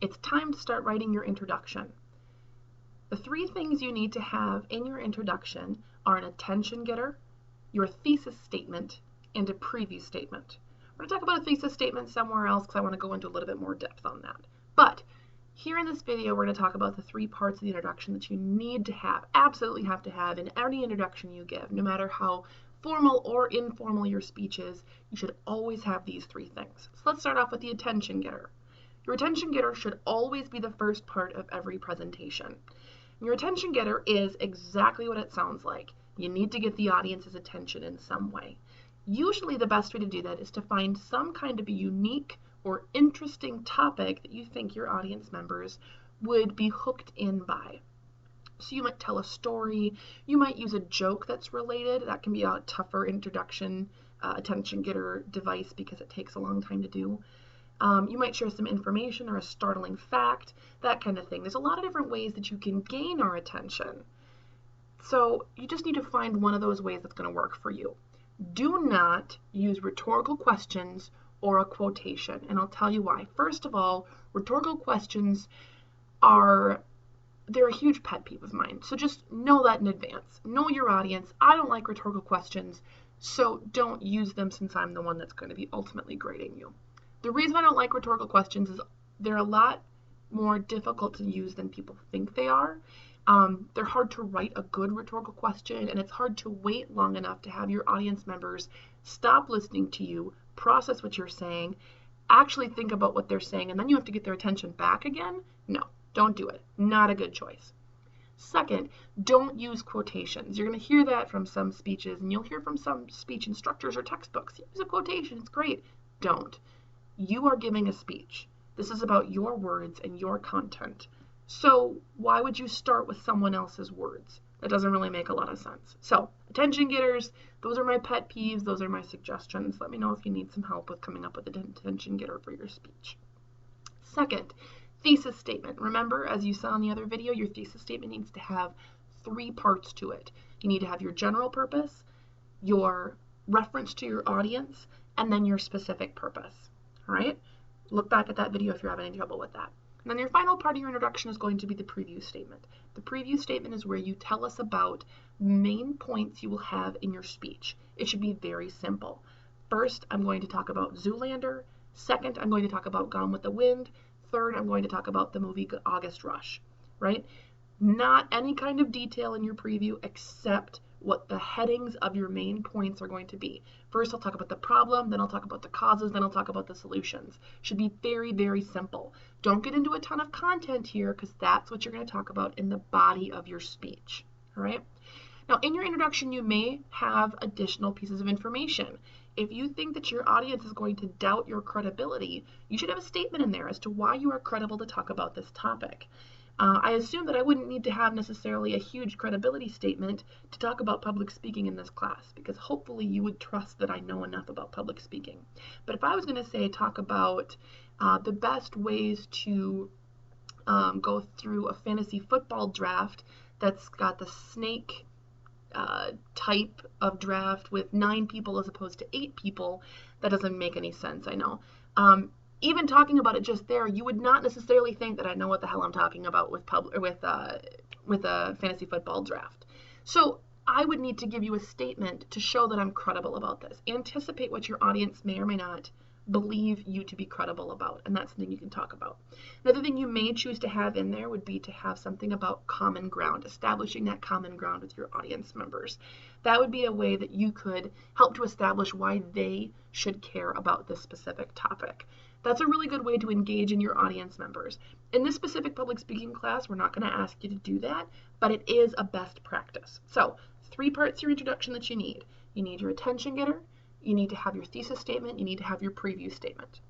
it's time to start writing your introduction. The three things you need to have in your introduction are an attention getter, your thesis statement, and a preview statement. We're going to talk about a thesis statement somewhere else because I want to go into a little bit more depth on that. But here in this video, we're going to talk about the three parts of the introduction that you need to have, absolutely have to have in any introduction you give. No matter how formal or informal your speech is, you should always have these three things. So let's start off with the attention getter. Your attention getter should always be the first part of every presentation. Your attention getter is exactly what it sounds like. You need to get the audience's attention in some way. Usually the best way to do that is to find some kind of a unique or interesting topic that you think your audience members would be hooked in by. So you might tell a story, you might use a joke that's related. That can be a tougher introduction attention getter device because it takes a long time to do. You might share some information or a startling fact, that kind of thing. There's a lot of different ways that you can gain our attention. So you just need to find one of those ways that's going to work for you. Do not use rhetorical questions or a quotation, and I'll tell you why. First of all, rhetorical questions they're a huge pet peeve of mine, so just know that in advance. Know your audience. I don't like rhetorical questions, so don't use them since I'm the one that's going to be ultimately grading you. The reason I don't like rhetorical questions is they're a lot more difficult to use than people think they are. They're hard to write a good rhetorical question, and it's hard to wait long enough to have your audience members stop listening to you, process what you're saying, actually think about what they're saying, and then you have to get their attention back again. No, don't do it. Not a good choice. Second, don't use quotations. You're going to hear that from some speeches, and you'll hear from some speech instructors or textbooks. Use a quotation. It's great. Don't. You are giving a speech. This is about your words and your content. So why would you start with someone else's words? That doesn't really make a lot of sense. So attention getters, those are my pet peeves. Those are my suggestions. Let me know if you need some help with coming up with an attention getter for your speech. Second, thesis statement. Remember, as you saw in the other video, your thesis statement needs to have three parts to it. You need to have your general purpose, your reference to your audience, and then your specific purpose. All right? Look back at that video if you're having any trouble with that. And then your final part of your introduction is going to be the preview statement. The preview statement is where you tell us about main points you will have in your speech. It should be very simple. First, I'm going to talk about Zoolander. Second, I'm going to talk about Gone with the Wind. Third, I'm going to talk about the movie August Rush, right? Not any kind of detail in your preview except what the headings of your main points are going to be. First, I'll talk about the problem, then I'll talk about the causes, then I'll talk about the solutions. Should be very, very simple. Don't get into a ton of content here because that's what you're going to talk about in the body of your speech, all right? Now, in your introduction, you may have additional pieces of information. If you think that your audience is going to doubt your credibility, you should have a statement in there as to why you are credible to talk about this topic. I assume that I wouldn't need to have necessarily a huge credibility statement to talk about public speaking in this class, because hopefully you would trust that I know enough about public speaking. But if I was going to say talk about the best ways to go through a fantasy football draft that's got the snake type of draft with 9 people as opposed to 8 people, that doesn't make any sense, I know. Even talking about it just there, you would not necessarily think that I know what the hell I'm talking about with a fantasy football draft. So I would need to give you a statement to show that I'm credible about this. Anticipate what your audience may or may not believe you to be credible about, and that's something you can talk about. Another thing you may choose to have in there would be to have something about common ground, establishing that common ground with your audience members. That would be a way that you could help to establish why they should care about this specific topic. That's a really good way to engage in your audience members. In this specific public speaking class, we're not going to ask you to do that, but it is a best practice. So 3 parts to your introduction that you need. You need your attention getter, you need to have your thesis statement, you need to have your preview statement.